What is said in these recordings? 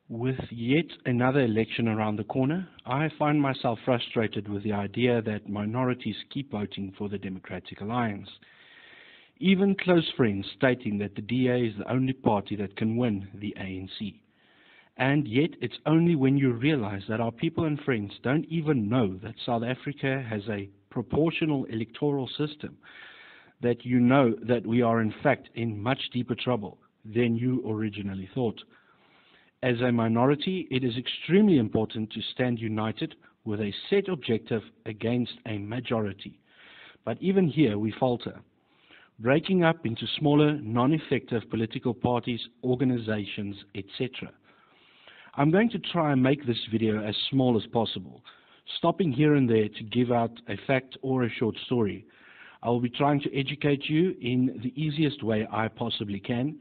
With yet another election around the corner, I find myself frustrated with the idea that minorities keep voting for the Democratic Alliance. Even close friends stating that the DA is the only party that can win the ANC. And yet it's only when you realize that our people and friends don't even know that South Africa has a proportional electoral system that you know that we are in fact in much deeper trouble than you originally thought. As a minority, it is extremely important to stand united with a set objective against a majority. But even here we falter, breaking up into smaller, non-effective political parties, organizations, etc. I'm going to try and make this video as small as possible, stopping here and there to give out a fact or a short story. I will be trying to educate you in the easiest way I possibly can,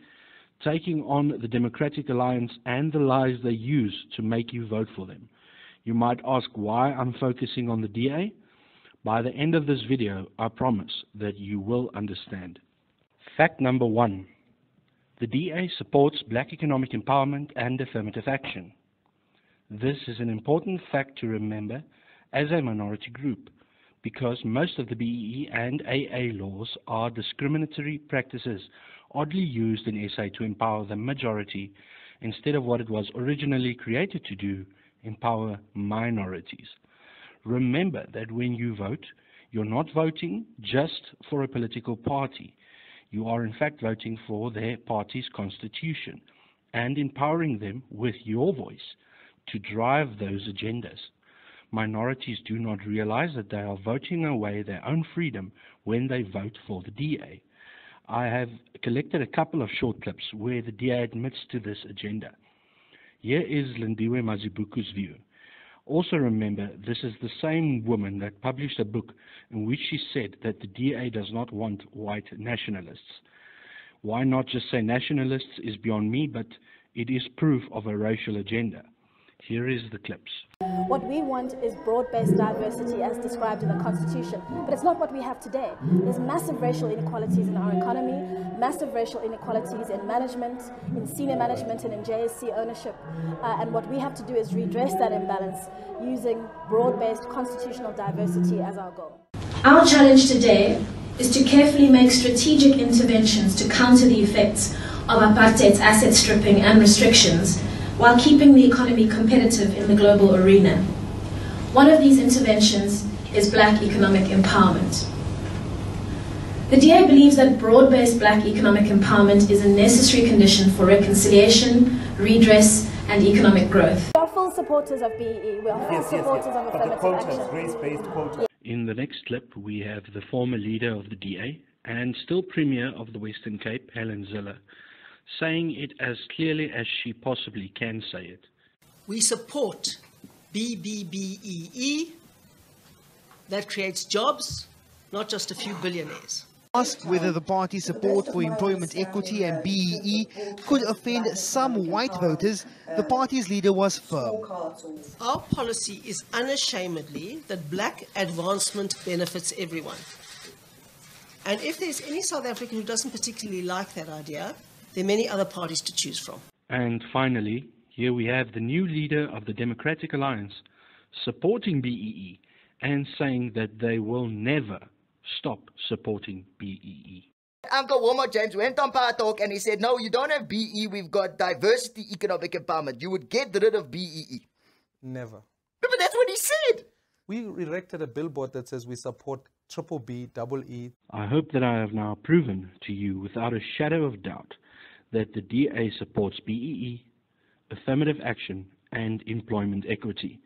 taking on the Democratic Alliance and the lies they use to make you vote for them. You might ask why I'm focusing on the DA. By the end of this video, I promise that you will understand. Fact number 1. The DA supports black economic empowerment and affirmative action. This is an important fact to remember as a minority group, because most of the BEE and AA laws are discriminatory practices oddly used in SA to empower the majority instead of what it was originally created to do, empower minorities. Remember that when you vote, you're not voting just for a political party. You are in fact voting for their party's constitution and empowering them with your voice to drive those agendas. Minorities do not realize that they are voting away their own freedom when they vote for the DA. I have collected a couple of short clips where the DA admits to this agenda. Here is Lindiwe Mazibuku's view. Also remember, this is the same woman that published a book in which she said that the DA does not want white nationalists. Why not just say nationalists is beyond me, but it is proof of a racial agenda. Here is the clips. What we want is broad-based diversity as described in the Constitution, but it's not what we have today. There's massive racial inequalities in our economy, massive racial inequalities in management, in senior management and in JSC ownership. And what we have to do is redress that imbalance using broad-based constitutional diversity as our goal. Our challenge today is to carefully make strategic interventions to counter the effects of apartheid's asset stripping and restrictions while keeping the economy competitive in the global arena. One of these interventions is black economic empowerment. The DA believes that broad-based black economic empowerment is a necessary condition for reconciliation, redress, and economic growth. We are full supporters of BEE. We are full supporters of affirmative action. Grace-based quota. In the next clip, we have the former leader of the DA and still Premier of the Western Cape, Helen Zille, saying it as clearly as she possibly can say it. We support BBBEE that creates jobs, not just a few billionaires. Asked whether the party's support for employment equity and BEE could offend some white voters, the party's leader was firm. Our policy is unashamedly that black advancement benefits everyone. And if there's any South African who doesn't particularly like that idea, there are many other parties to choose from. And finally, here we have the new leader of the Democratic Alliance supporting BEE and saying that they will never stop supporting BEE. Uncle Wilmot James went on Power Talk and he said, no, you don't have BEE, we've got diversity economic empowerment. You would get rid of BEE. Never. But that's what he said. We erected a billboard that says we support triple B, double E. I hope that I have now proven to you without a shadow of doubt that the DA supports BEE, affirmative action, and employment equity.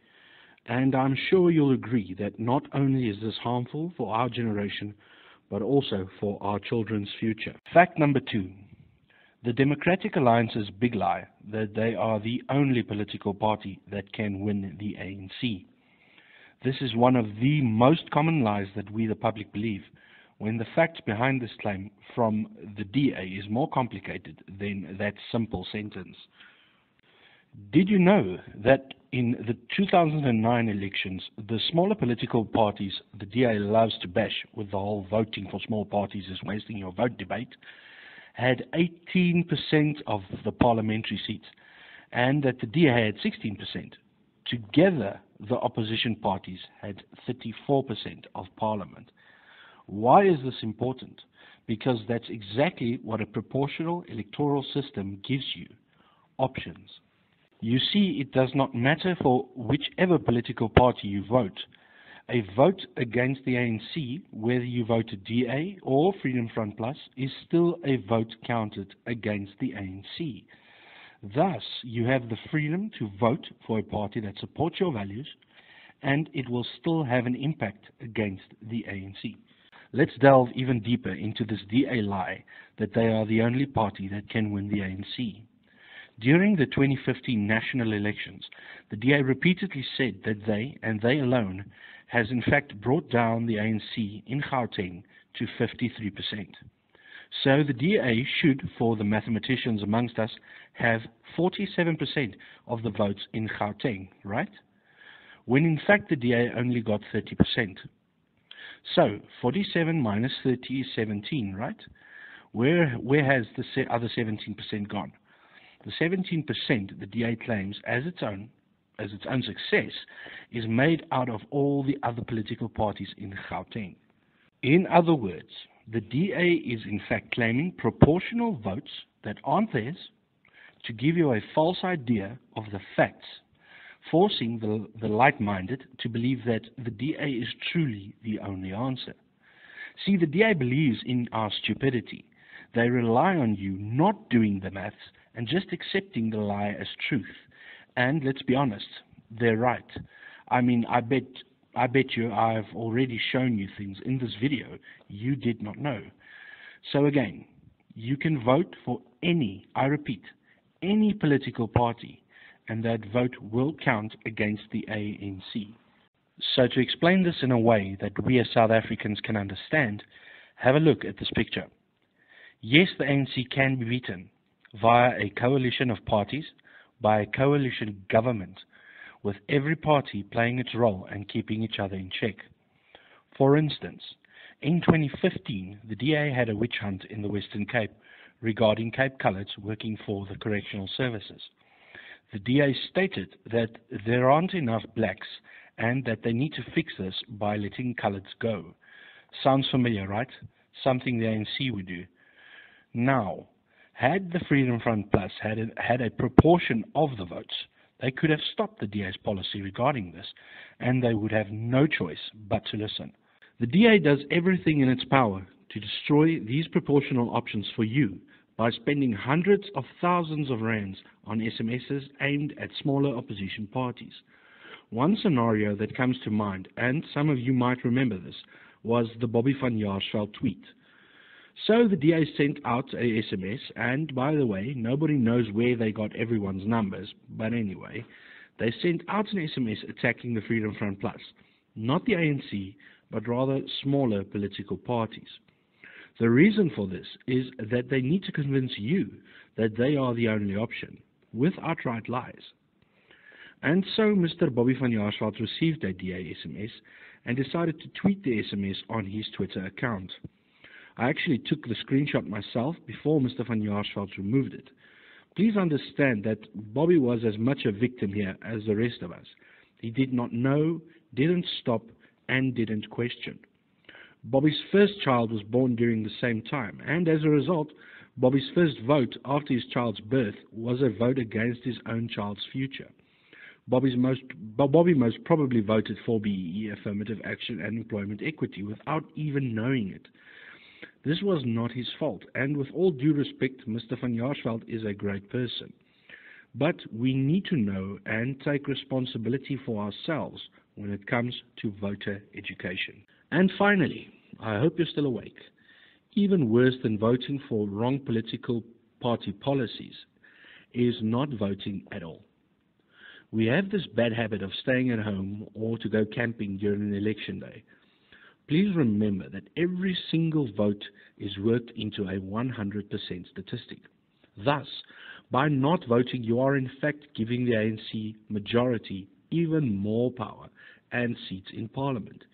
And I'm sure you'll agree that not only is this harmful for our generation, but also for our children's future. Fact number 2. The Democratic Alliance's big lie that they are the only political party that can win the ANC. This is one of the most common lies that we the public believe, when the facts behind this claim from the DA is more complicated than that simple sentence. Did you know that in the 2009 elections, the smaller political parties the DA loves to bash with the whole voting for small parties is wasting your vote debate, had 18% of the parliamentary seats and that the DA had 16%. Together, the opposition parties had 34% of parliament. Why is this important? Because that's exactly what a proportional electoral system gives you: options. You see, it does not matter for whichever political party you vote. A vote against the ANC, whether you voted DA or Freedom Front Plus, is still a vote counted against the ANC. Thus, you have the freedom to vote for a party that supports your values, and it will still have an impact against the ANC. Let's delve even deeper into this DA lie that they are the only party that can win the ANC. During the 2015 national elections, the DA repeatedly said that they, and they alone, has in fact brought down the ANC in Gauteng to 53%. So the DA should, for the mathematicians amongst us, have 47% of the votes in Gauteng, right? When in fact the DA only got 30%. So 47 minus 30 is 17, right? Where has the other 17% gone? The 17% the DA claims as its own success is made out of all the other political parties in Gauteng. In other words, the DA is in fact claiming proportional votes that aren't theirs to give you a false idea of the facts, forcing the light-minded to believe that the DA is truly the only answer. See, the DA believes in our stupidity. They rely on you not doing the maths and just accepting the lie as truth. And let's be honest, they're right. I mean, I bet you I've already shown you things in this video you did not know. So again, you can vote for any, I repeat, any political party, and that vote will count against the ANC. So to explain this in a way that we as South Africans can understand, have a look at this picture. Yes, the ANC can be beaten via a coalition of parties, by a coalition government, with every party playing its role and keeping each other in check. For instance, in 2015, the DA had a witch hunt in the Western Cape regarding Cape Coloureds working for the correctional services. The DA stated that there aren't enough blacks and that they need to fix this by letting coloureds go. Sounds familiar, right? Something the ANC would do. Now, had the Freedom Front Plus had a proportion of the votes, they could have stopped the DA's policy regarding this, and they would have no choice but to listen. The DA does everything in its power to destroy these proportional options for you by spending hundreds of thousands of rands on SMSs aimed at smaller opposition parties. One scenario that comes to mind, and some of you might remember this, was the Bobby van Jaarsveld tweet. So the DA sent out a SMS, and by the way, nobody knows where they got everyone's numbers, but anyway, they sent out an SMS attacking the Freedom Front Plus, not the ANC, but rather smaller political parties. The reason for this is that they need to convince you that they are the only option, with outright lies. And so Mr. Bobby van Jaarsveld received a DA SMS and decided to tweet the SMS on his Twitter account. I actually took the screenshot myself before Mr. van Jaarsveld removed it. Please understand that Bobby was as much a victim here as the rest of us. He did not know, didn't stop, and didn't question. Bobby's first child was born during the same time, and as a result, Bobby's first vote after his child's birth was a vote against his own child's future. Bobby most probably voted for BEE, affirmative action and employment equity, without even knowing it. This was not his fault, and with all due respect, Mr. van Jaarsveld is a great person. But we need to know and take responsibility for ourselves when it comes to voter education. And finally, I hope you're still awake. Even worse than voting for wrong political party policies is not voting at all. We have this bad habit of staying at home or to go camping during an election day. Please remember that every single vote is worked into a 100% statistic. Thus, by not voting, you are in fact giving the ANC majority even more power and seats in Parliament.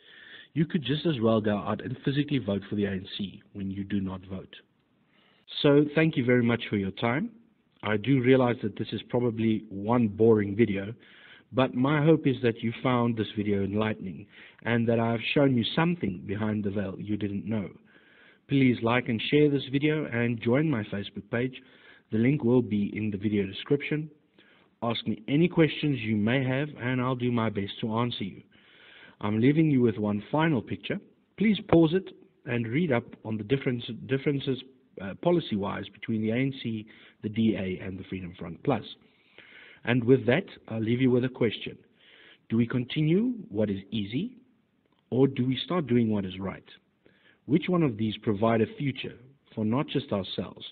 You could just as well go out and physically vote for the ANC when you do not vote. So, thank you very much for your time. I do realize that this is probably one boring video, but my hope is that you found this video enlightening and that I have shown you something behind the veil you didn't know. Please like and share this video and join my Facebook page. The link will be in the video description. Ask me any questions you may have and I'll do my best to answer you. I'm leaving you with one final picture. Please pause it and read up on the differences policy-wise between the ANC, the DA and the Freedom Front Plus. And with that, I'll leave you with a question. Do we continue what is easy, or do we start doing what is right? Which one of these provide a future for not just ourselves,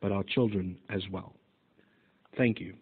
but our children as well? Thank you.